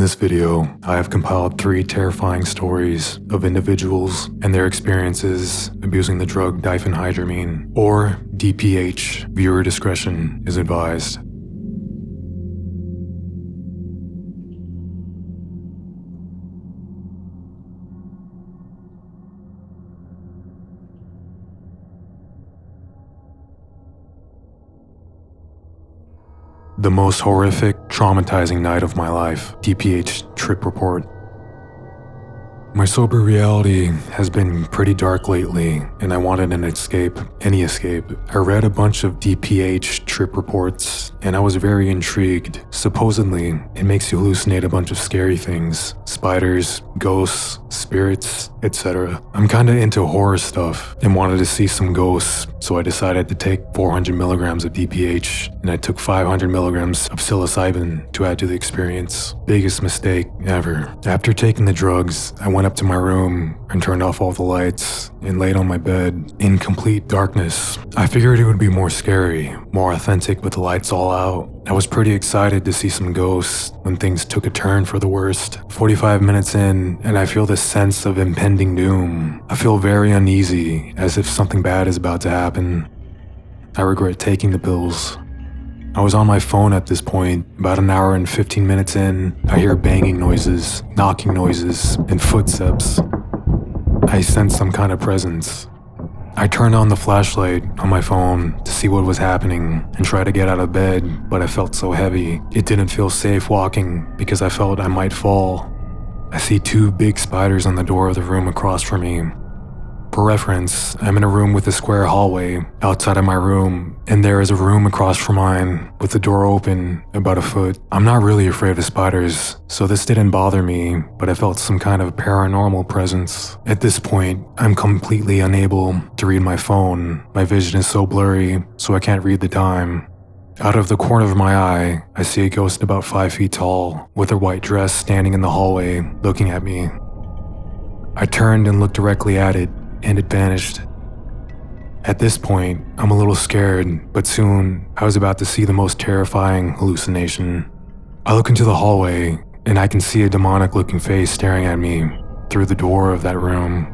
this video, I have compiled 3 terrifying stories of individuals and their experiences abusing the drug diphenhydramine, or DPH. Viewer discretion is advised. The most horrific, traumatizing night of my life. DPH trip report. My sober reality has been pretty dark lately, and I wanted an escape, any escape. I read a bunch of DPH trip reports, and I was very intrigued. Supposedly, it makes you hallucinate a bunch of scary things. Spiders, ghosts, spirits, etc. I'm kinda into horror stuff, and wanted to see some ghosts, so I decided to take 400 milligrams of DPH, and I took 500 milligrams of psilocybin to add to the experience. Biggest mistake ever. After taking the drugs, I went up to my room and turned off all the lights and laid on my bed in complete darkness. I figured it would be more scary, more authentic with the lights all out. I was pretty excited to see some ghosts when things took a turn for the worst. 45 minutes in, and I feel this sense of impending doom. I feel very uneasy, as if something bad is about to happen. I regret taking the pills. I was on my phone at this point. About an hour and 15 minutes in, I hear banging noises, knocking noises, and footsteps. I sense some kind of presence. I turned on the flashlight on my phone to see what was happening and tried to get out of bed, but I felt so heavy. It didn't feel safe walking because I felt I might fall. I see 2 big spiders on the door of the room across from me. For reference, I'm in a room with a square hallway outside of my room, and there is a room across from mine with the door open about a foot. I'm not really afraid of spiders, so this didn't bother me, but I felt some kind of paranormal presence. At this point, I'm completely unable to read my phone. My vision is so blurry, so I can't read the time. Out of the corner of my eye, I see a ghost about 5 feet tall, with her white dress standing in the hallway, looking at me. I turned and looked directly at it, and it vanished. At this point, I'm a little scared, but soon I was about to see the most terrifying hallucination. I look into the hallway, and I can see a demonic-looking face staring at me through the door of that room.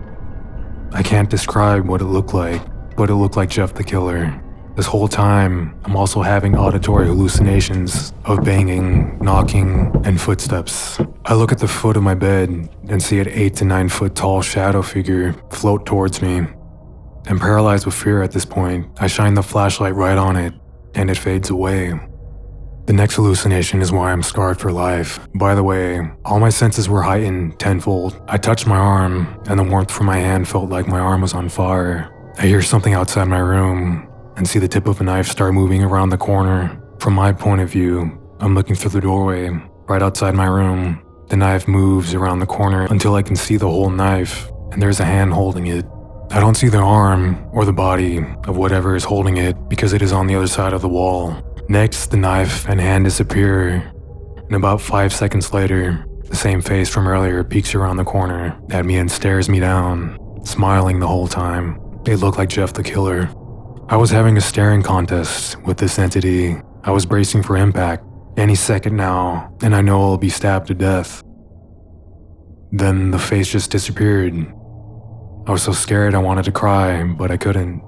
I can't describe what it looked like, but it looked like Jeff the Killer. This whole time, I'm also having auditory hallucinations of banging, knocking, and footsteps. I look at the foot of my bed and see an 8 to 9 foot tall shadow figure float towards me. I'm paralyzed with fear at this point. I shine the flashlight right on it, and it fades away. The next hallucination is why I'm scarred for life. By the way, all my senses were heightened tenfold. I touched my arm, and the warmth from my hand felt like my arm was on fire. I hear something outside my room, and see the tip of a knife start moving around the corner. From my point of view, I'm looking through the doorway, right outside my room. The knife moves around the corner until I can see the whole knife, and there's a hand holding it. I don't see the arm or the body of whatever is holding it because it is on the other side of the wall. Next, the knife and hand disappear, and about 5 seconds later, the same face from earlier peeks around the corner at me and stares me down, smiling the whole time. It looked like Jeff the Killer. I was having a staring contest with this entity. I was bracing for impact. Any second now, and I know I'll be stabbed to death. Then the face just disappeared. I was so scared I wanted to cry, but I couldn't.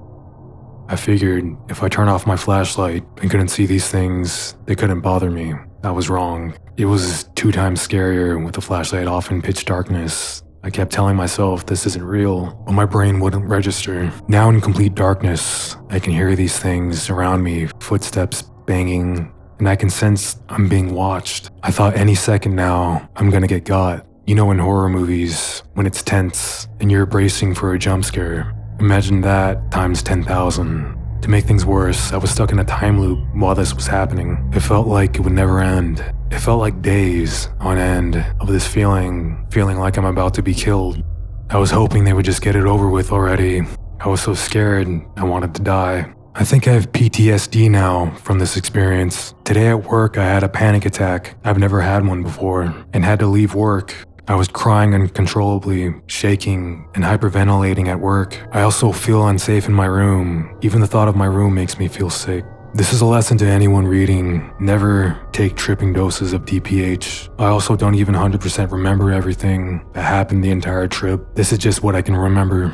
I figured if I turned off my flashlight and couldn't see these things, they couldn't bother me. I was wrong. It was 2 times scarier with the flashlight off in pitch darkness. I kept telling myself this isn't real, but my brain wouldn't register. Now in complete darkness, I can hear these things around me, footsteps banging, and I can sense I'm being watched. I thought any second now, I'm gonna get got. You know, in horror movies, when it's tense and you're bracing for a jump scare. Imagine that times 10,000. To make things worse, I was stuck in a time loop while this was happening. It felt like it would never end. It felt like days on end of this feeling like I'm about to be killed. I was hoping they would just get it over with already. I was so scared, I wanted to die. I think I have PTSD now from this experience. Today at work, I had a panic attack. I've never had one before, and had to leave work. I was crying uncontrollably, shaking, and hyperventilating at work. I also feel unsafe in my room. Even the thought of my room makes me feel sick. This is a lesson to anyone reading. Never take tripping doses of DPH. I also don't even 100% remember everything that happened the entire trip. This is just what I can remember.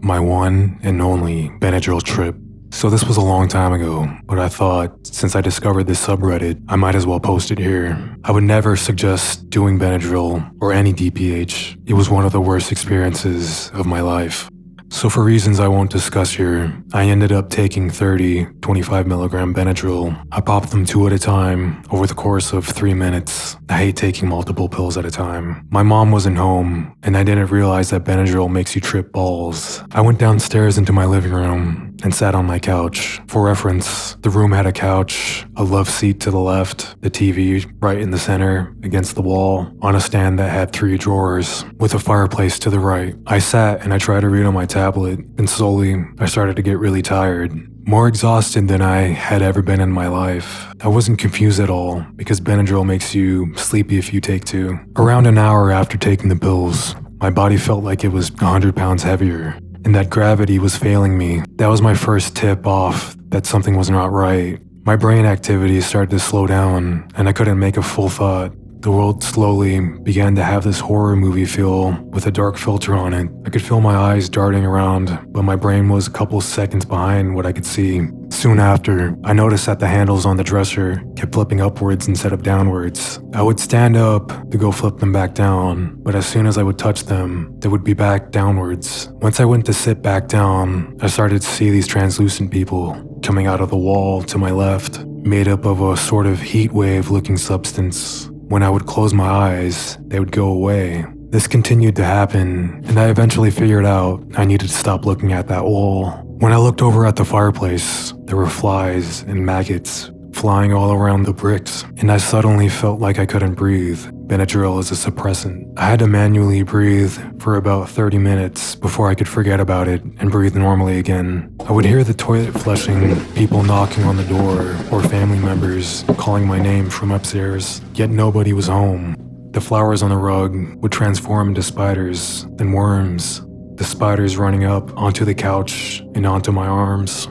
My one and only Benadryl trip. So this was a long time ago, but I thought, since I discovered this subreddit, I might as well post it here. I would never suggest doing Benadryl or any DPH. It was one of the worst experiences of my life. So for reasons I won't discuss here, I ended up taking 30 25 milligram Benadryl. I popped them 2 at a time over the course of 3 minutes. I hate taking multiple pills at a time. My mom wasn't home, and I didn't realize that Benadryl makes you trip balls. I went downstairs into my living room and sat on my couch. For reference, the room had a couch, a love seat to the left, the TV right in the center against the wall, on a stand that had 3 drawers, with a fireplace to the right. I sat and I tried to read on my tablet, and slowly I started to get really tired. More exhausted than I had ever been in my life. I wasn't confused at all, because Benadryl makes you sleepy if you take 2. Around an hour after taking the pills, my body felt like it was 100 pounds heavier, and that gravity was failing me. That was my first tip off that something was not right. My brain activity started to slow down, and I couldn't make a full thought. The world slowly began to have this horror movie feel with a dark filter on it. I could feel my eyes darting around, but my brain was a couple seconds behind what I could see. Soon after, I noticed that the handles on the dresser kept flipping upwards instead of downwards. I would stand up to go flip them back down, but as soon as I would touch them, they would be back downwards. Once I went to sit back down, I started to see these translucent people coming out of the wall to my left, made up of a sort of heat wave looking substance. When I would close my eyes, they would go away. This continued to happen, and I eventually figured out I needed to stop looking at that wall. When I looked over at the fireplace, there were flies and maggots flying all around the bricks, and I suddenly felt like I couldn't breathe. Benadryl is a suppressant. I had to manually breathe for about 30 minutes before I could forget about it and breathe normally again. I would hear the toilet flushing, people knocking on the door, or family members calling my name from upstairs, yet nobody was home. The flowers on the rug would transform into spiders, then worms, the spiders running up onto the couch and onto my arms.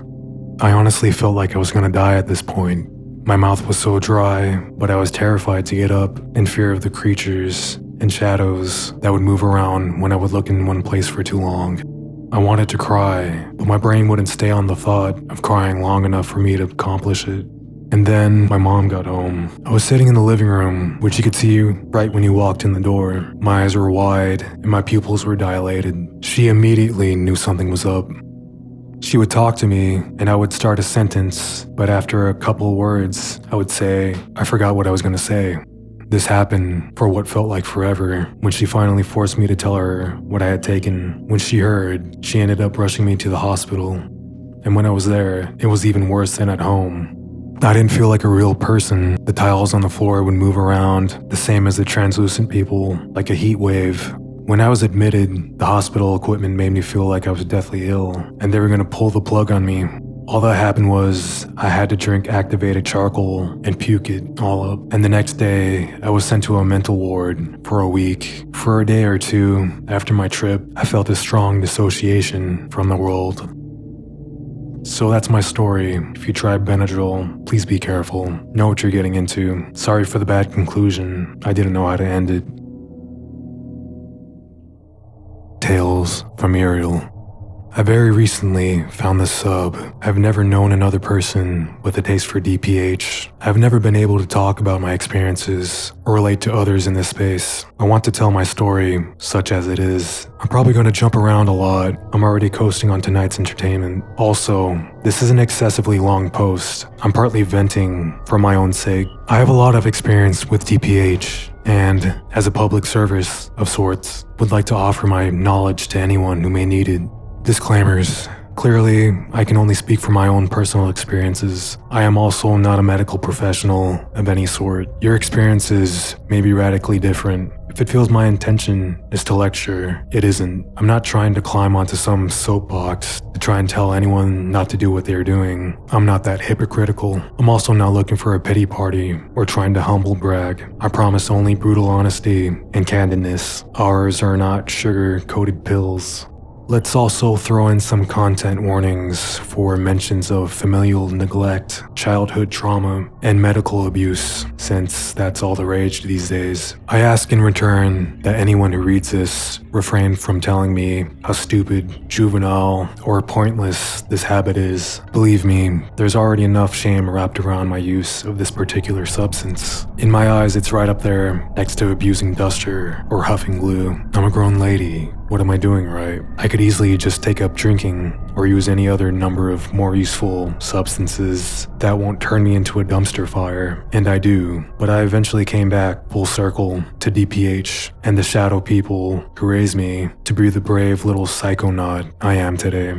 I honestly felt like I was gonna die at this point. My mouth was so dry, but I was terrified to get up in fear of the creatures and shadows that would move around when I would look in one place for too long. I wanted to cry, but my brain wouldn't stay on the thought of crying long enough for me to accomplish it. And then my mom got home. I was sitting in the living room, which you could see right when you walked in the door. My eyes were wide and my pupils were dilated. She immediately knew something was up. She would talk to me, and I would start a sentence, but after a couple words, I would say, I forgot what I was going to say. This happened for what felt like forever, when she finally forced me to tell her what I had taken. When she heard, she ended up rushing me to the hospital. And when I was there, it was even worse than at home. I didn't feel like a real person. The tiles on the floor would move around, the same as the translucent people, like a heat wave. When I was admitted, the hospital equipment made me feel like I was deathly ill, and they were going to pull the plug on me. All that happened was I had to drink activated charcoal and puke it all up. And the next day, I was sent to a mental ward for a week. For a day or two after my trip, I felt a strong dissociation from the world. So that's my story. If you try Benadryl, please be careful. Know what you're getting into. Sorry for the bad conclusion. I didn't know how to end it. Tales from Ariel. I very recently found this sub. I've never known another person with a taste for DPH. I've never been able to talk about my experiences or relate to others in this space. I want to tell my story, such as it is. I'm probably going to jump around a lot. I'm already coasting on tonight's entertainment. Also, this is an excessively long post. I'm partly venting for my own sake. I have a lot of experience with DPH, and as a public service of sorts, would like to offer my knowledge to anyone who may need it. Disclaimers. Clearly, I can only speak from my own personal experiences. I am also not a medical professional of any sort. Your experiences may be radically different. If it feels my intention is to lecture, it isn't. I'm not trying to climb onto some soapbox to try and tell anyone not to do what they're doing. I'm not that hypocritical. I'm also not looking for a pity party or trying to humble brag. I promise only brutal honesty and candidness. Ours are not sugar-coated pills. Let's also throw in some content warnings for mentions of familial neglect, childhood trauma, and medical abuse, since that's all the rage these days. I ask in return that anyone who reads this refrain from telling me how stupid, juvenile, or pointless this habit is. Believe me, there's already enough shame wrapped around my use of this particular substance. In my eyes, it's right up there next to abusing duster or huffing glue. I'm a grown lady. What am I doing right? I could easily just take up drinking or use any other number of more useful substances that won't turn me into a dumpster fire, and I do. But I eventually came back full circle to DPH and the shadow people who raised me to be the brave little psychonaut I am today.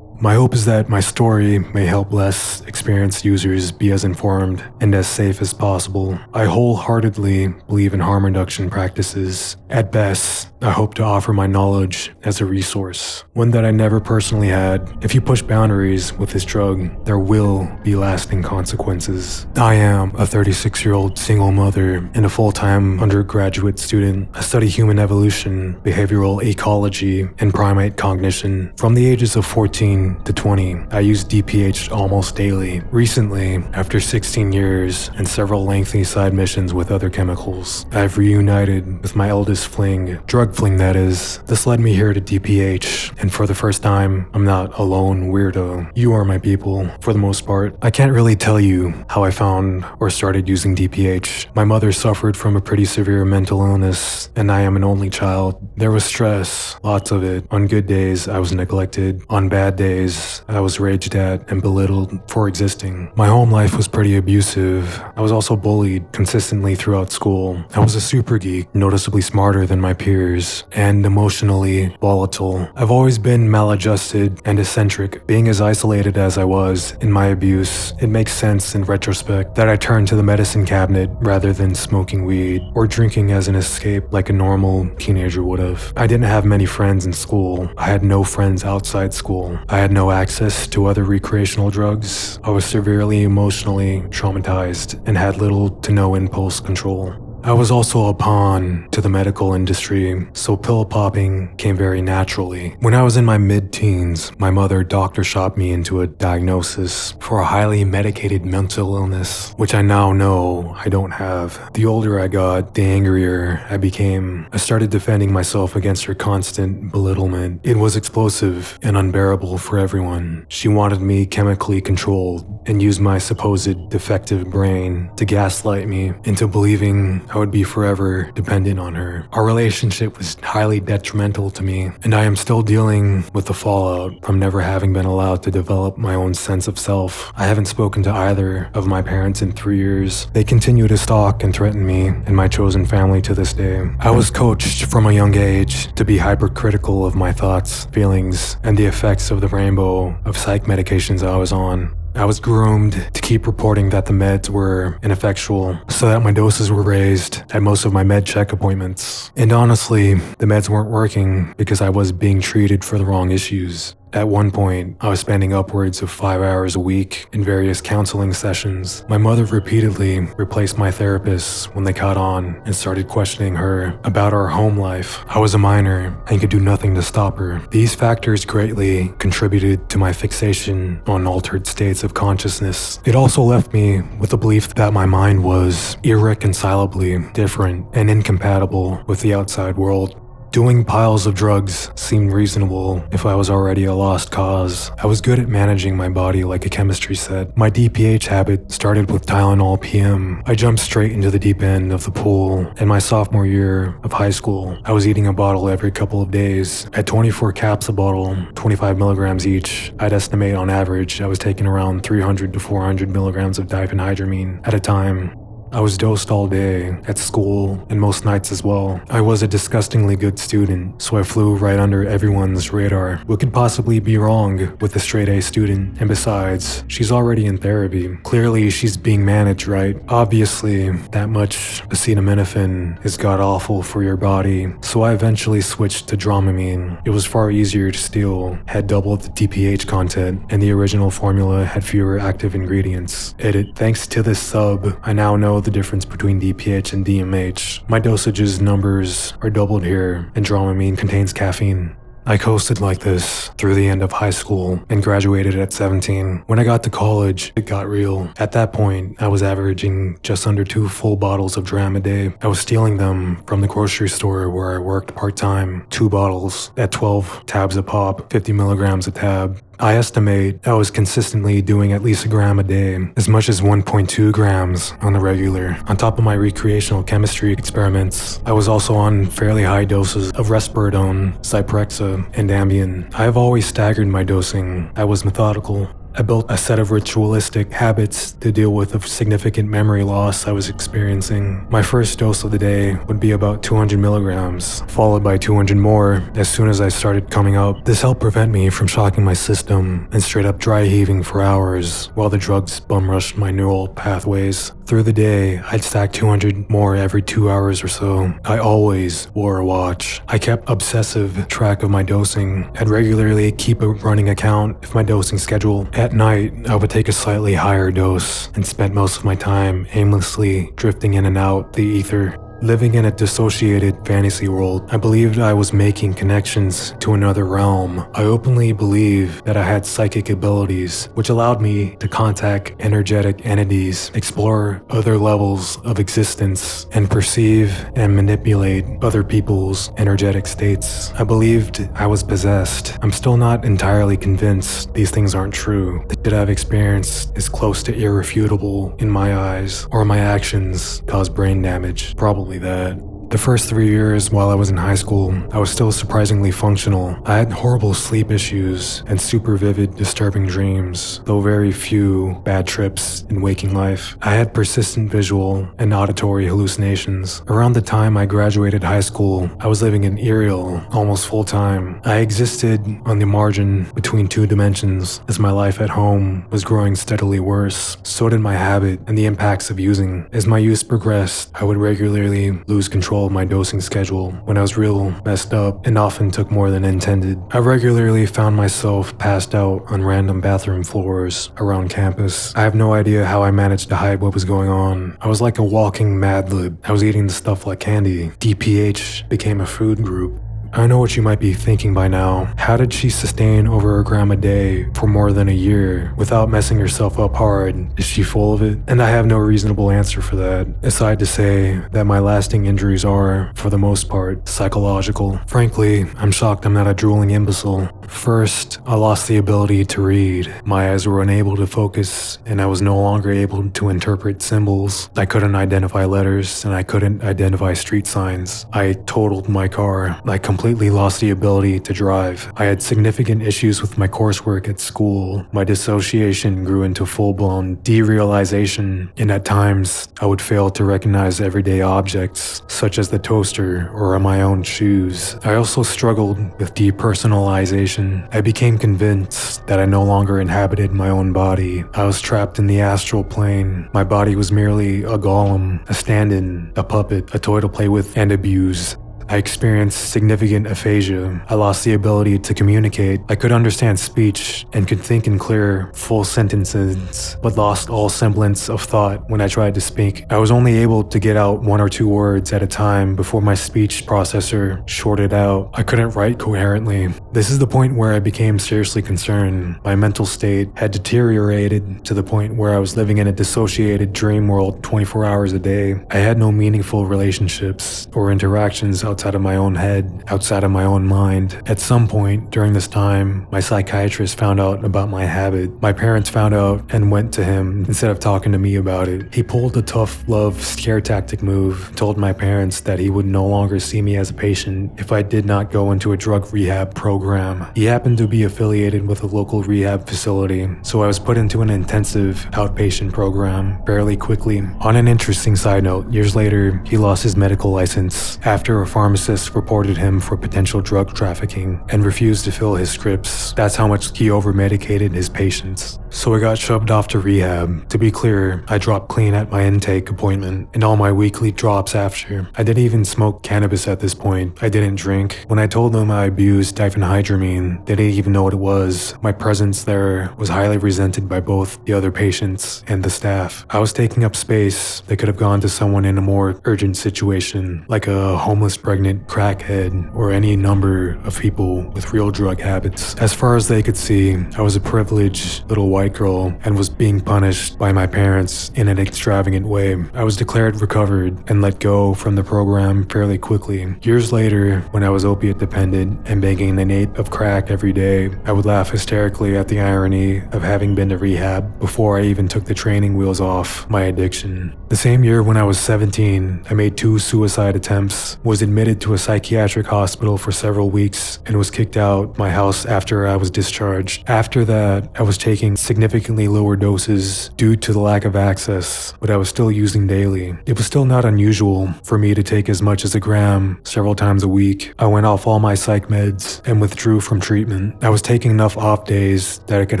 My hope is that my story may help less experienced users be as informed and as safe as possible. I wholeheartedly believe in harm reduction practices. At best, I hope to offer my knowledge as a resource, one that I never personally had. If you push boundaries with this drug, there will be lasting consequences. I am a 36-year-old single mother and a full-time undergraduate student. I study human evolution, behavioral ecology, and primate cognition. From the ages of 14 to 20, I use DPH almost daily. Recently, after 16 years and several lengthy side missions with other chemicals, I've reunited with my eldest fling, drug fling that is. This led me here to DPH, and for the first time, I'm not a lone weirdo. You are my people, for the most part. I can't really tell you how I found or started using DPH. My mother suffered from a pretty severe mental illness, and I am an only child. There was stress, lots of it. On good days, I was neglected. On bad days, I was raged at and belittled for existing. My home life was pretty abusive. I was also bullied consistently throughout school. I was a super geek, noticeably smarter than my peers, and emotionally volatile. I've always been maladjusted and eccentric. Being as isolated as I was in my abuse, it makes sense in retrospect that I turned to the medicine cabinet rather than smoking weed or drinking as an escape like a normal teenager would have. I didn't have many friends in school. I had no friends outside school. I had no access to other recreational drugs. I was severely emotionally traumatized and had little to no impulse control. I was also a pawn to the medical industry, so pill popping came very naturally. When I was in my mid-teens, my mother doctor shopped me into a diagnosis for a highly medicated mental illness, which I now know I don't have. The older I got, the angrier I became. I started defending myself against her constant belittlement. It was explosive and unbearable for everyone. She wanted me chemically controlled and used my supposed defective brain to gaslight me into believing I would be forever dependent on her. Our relationship was highly detrimental to me, and I am still dealing with the fallout from never having been allowed to develop my own sense of self. I haven't spoken to either of my parents in 3 years. They continue to stalk and threaten me and my chosen family to this day. I was coached from a young age to be hypercritical of my thoughts, feelings, and the effects of the rainbow of psych medications I was on. I was groomed to keep reporting that the meds were ineffectual so that my doses were raised at most of my med check appointments. And honestly, the meds weren't working because I was being treated for the wrong issues. At one point, I was spending upwards of 5 hours a week in various counseling sessions. My mother repeatedly replaced my therapist when they caught on and started questioning her about our home life. I was a minor and could do nothing to stop her. These factors greatly contributed to my fixation on altered states of consciousness. It also left me with the belief that my mind was irreconcilably different and incompatible with the outside world. Doing piles of drugs seemed reasonable if I was already a lost cause. I was good at managing my body like a chemistry set. My DPH habit started with Tylenol PM. I jumped straight into the deep end of the pool. In my sophomore year of high school, I was eating a bottle every couple of days. At 24 caps a bottle, 25 milligrams each, I'd estimate on average I was taking around 300 to 400 milligrams of diphenhydramine at a time. I was dosed all day, at school, and most nights as well. I was a disgustingly good student, so I flew right under everyone's radar. What could possibly be wrong with a straight A student? And besides, she's already in therapy. Clearly, she's being managed right. Obviously, that much acetaminophen is god-awful for your body, so I eventually switched to Dramamine. It was far easier to steal, had double the DPH content, and the original formula had fewer active ingredients. Edit. Thanks to this sub, I now know the difference between DPH and DMH. My dosages numbers are doubled here, and Dramamine contains caffeine. I coasted like this through the end of high school and graduated at 17. When I got to college, it got real. At that point, I was averaging just under 2 full bottles of Dram a day. I was stealing them from the grocery store where I worked part-time, 2 bottles at 12 tabs a pop, 50 milligrams a tab. I estimate I was consistently doing at least a gram a day, as much as 1.2 grams on the regular. On top of my recreational chemistry experiments, I was also on fairly high doses of risperidone, Zyprexa, and Ambien. I have always staggered my dosing. I was methodical. I built a set of ritualistic habits to deal with the significant memory loss I was experiencing. My first dose of the day would be about 200 milligrams, followed by 200 more as soon as I started coming up. This helped prevent me from shocking my system and straight up dry heaving for hours while the drugs bum rushed my neural pathways. Through the day, I'd stack 200 more every 2 hours or so. I always wore a watch. I kept obsessive track of my dosing. I'd regularly keep a running account of my dosing schedule. At night, I would take a slightly higher dose and spent most of my time aimlessly drifting in and out the ether. Living in a dissociated fantasy world, I believed I was making connections to another realm. I openly believed that I had psychic abilities, which allowed me to contact energetic entities, explore other levels of existence, and perceive and manipulate other people's energetic states. I believed I was possessed. I'm still not entirely convinced these things aren't true. The shit I've experienced is close to irrefutable in my eyes, or my actions cause brain damage. Probably that. The first 3 years while I was in high school, I was still surprisingly functional. I had horrible sleep issues and super vivid, disturbing dreams, though very few bad trips in waking life. I had persistent visual and auditory hallucinations. Around the time I graduated high school, I was living in Ariel almost full time. I existed on the margin between 2 dimensions as my life at home was growing steadily worse. So did my habit and the impacts of using. As my use progressed, I would regularly lose control of my dosing schedule when I was real messed up and often took more than intended. I regularly found myself passed out on random bathroom floors around campus. I have no idea how I managed to hide what was going on. I was like a walking Mad Lib. I was eating the stuff like candy. DPH became a food group. I know what you might be thinking by now. How did she sustain over a gram a day for more than a year without messing herself up hard? Is she full of it? And I have no reasonable answer for that, aside to say that my lasting injuries are, for the most part, psychological. Frankly, I'm shocked I'm not a drooling imbecile. First, I lost the ability to read. My eyes were unable to focus, and I was no longer able to interpret symbols. I couldn't identify letters, and I couldn't identify street signs. I totaled my car. I completely lost the ability to drive. I had significant issues with my coursework at school. My dissociation grew into full-blown derealization, and at times, I would fail to recognize everyday objects, such as the toaster or my own shoes. I also struggled with depersonalization. I became convinced that I no longer inhabited my own body. I was trapped in the astral plane. My body was merely a golem, a stand-in, a puppet, a toy to play with and abuse. I experienced significant aphasia. I lost the ability to communicate. I could understand speech and could think in clear, full sentences, but lost all semblance of thought when I tried to speak. I was only able to get out 1 or 2 words at a time before my speech processor shorted out. I couldn't write coherently. This is the point where I became seriously concerned. My mental state had deteriorated to the point where I was living in a dissociated dream world 24 hours a day. I had no meaningful relationships or interactions outside of my own head, outside of my own mind. At some point during this time, my psychiatrist found out about my habit. My parents found out and went to him instead of talking to me about it. He pulled a tough love scare tactic move, told my parents that he would no longer see me as a patient if I did not go into a drug rehab program. He happened to be affiliated with a local rehab facility, so I was put into an intensive outpatient program fairly quickly. On an interesting side note, years later, he lost his medical license after a pharmacist reported him for potential drug trafficking and refused to fill his scripts. That's how much he over-medicated his patients. So I got shoved off to rehab. To be clear, I dropped clean at my intake appointment and all my weekly drops after. I didn't even smoke cannabis at this point. I didn't drink. When I told them I abused diphenhydramine, they didn't even know what it was. My presence there was highly resented by both the other patients and the staff. I was taking up space that could have gone to someone in a more urgent situation, like a homeless pregnant crackhead or any number of people with real drug habits. As far as they could see, I was a privileged little white girl and was being punished by my parents in an extravagant way. I was declared recovered and let go from the program fairly quickly. Years later, when I was opiate dependent and banging an eighth of crack every day, I would laugh hysterically at the irony of having been to rehab before I even took the training wheels off my addiction. The same year when I was 17, I made 2 suicide attempts, was admitted to a psychiatric hospital for several weeks, and was kicked out my house after I was discharged. After that, I was taking significantly lower doses due to the lack of access, but I was still using daily. It was still not unusual for me to take as much as a gram several times a week. I went off all my psych meds and withdrew from treatment. I was taking enough off days that I could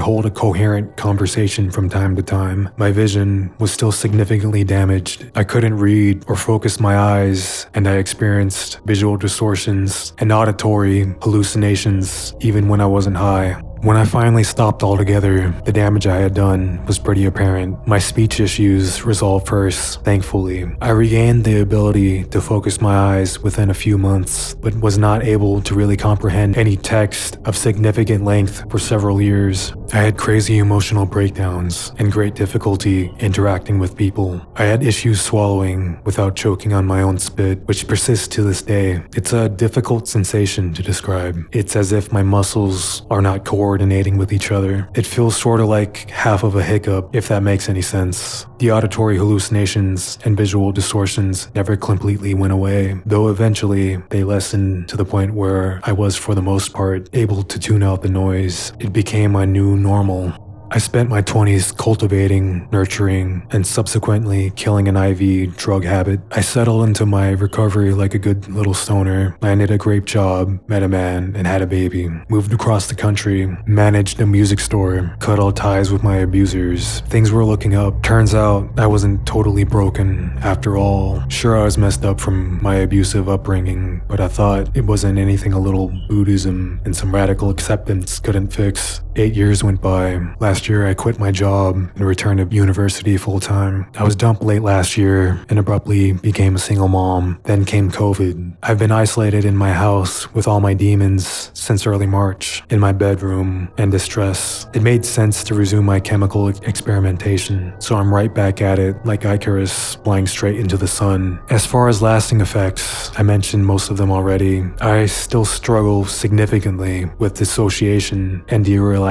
hold a coherent conversation from time to time. My vision was still significantly damaged. I couldn't read or focus my eyes, and I experienced visual distortions and auditory hallucinations even when I wasn't high. When I finally stopped altogether, the damage I had done was pretty apparent. My speech issues resolved first, thankfully. I regained the ability to focus my eyes within a few months, but was not able to really comprehend any text of significant length for several years. I had crazy emotional breakdowns and great difficulty interacting with people. I had issues swallowing without choking on my own spit, which persists to this day. It's a difficult sensation to describe. It's as if my muscles are not coordinating with each other. It feels sort of like half of a hiccup, if that makes any sense. The auditory hallucinations and visual distortions never completely went away, though eventually they lessened to the point where I was, for the most part, able to tune out the noise. It became my new normal. I spent my 20s cultivating, nurturing, and subsequently killing an IV drug habit. I settled into my recovery like a good little stoner, landed a great job, met a man, and had a baby. Moved across the country, managed a music store, cut all ties with my abusers. Things were looking up. Turns out I wasn't totally broken after all. Sure, I was messed up from my abusive upbringing, but I thought it wasn't anything a little Buddhism and some radical acceptance couldn't fix. 8 years went by. Last year, I quit my job and returned to university full-time. I was dumped late last year and abruptly became a single mom. Then came COVID. I've been isolated in my house with all my demons since early March, in my bedroom and distress. It made sense to resume my chemical experimentation, so I'm right back at it like Icarus flying straight into the sun. As far as lasting effects, I mentioned most of them already. I still struggle significantly with dissociation and derealization.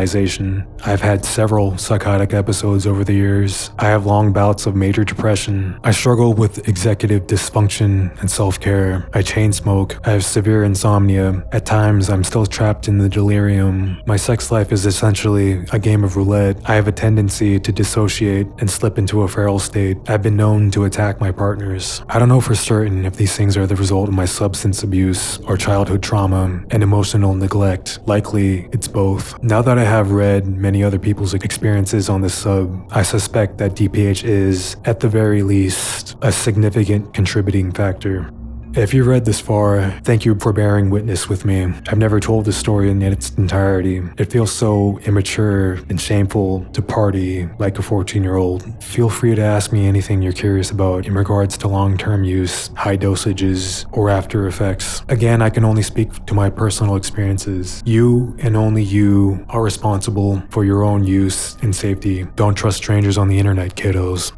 I've had several psychotic episodes over the years. I have long bouts of major depression. I struggle with executive dysfunction and self-care. I chain smoke. I have severe insomnia. At times, I'm still trapped in the delirium. My sex life is essentially a game of roulette. I have a tendency to dissociate and slip into a feral state. I've been known to attack my partners. I don't know for certain if these things are the result of my substance abuse or childhood trauma and emotional neglect. Likely, it's both. Now that I have read many other people's experiences on this sub, I suspect that DPH is, at the very least, a significant contributing factor. If you read this far, thank you for bearing witness with me. I've never told this story in its entirety. It feels so immature and shameful to party like a 14-year-old. Feel free to ask me anything you're curious about in regards to long-term use, high dosages, or after effects. Again, I can only speak to my personal experiences. You and only you are responsible for your own use and safety. Don't trust strangers on the internet, kiddos.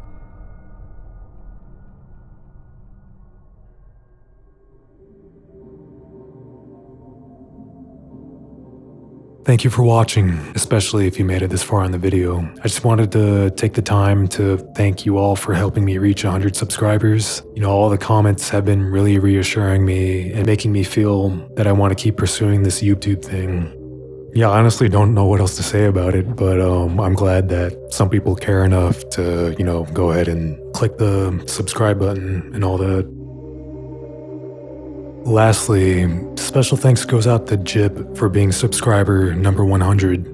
Thank you for watching, especially if you made it this far in the video. I just wanted to take the time to thank you all for helping me reach 100 subscribers. You know, all the comments have been really reassuring me and making me feel that I want to keep pursuing this YouTube thing. Yeah, I honestly don't know what else to say about it, but I'm glad that some people care enough to, go ahead and click the subscribe button and all that. Lastly, special thanks goes out to Jib for being subscriber number 100.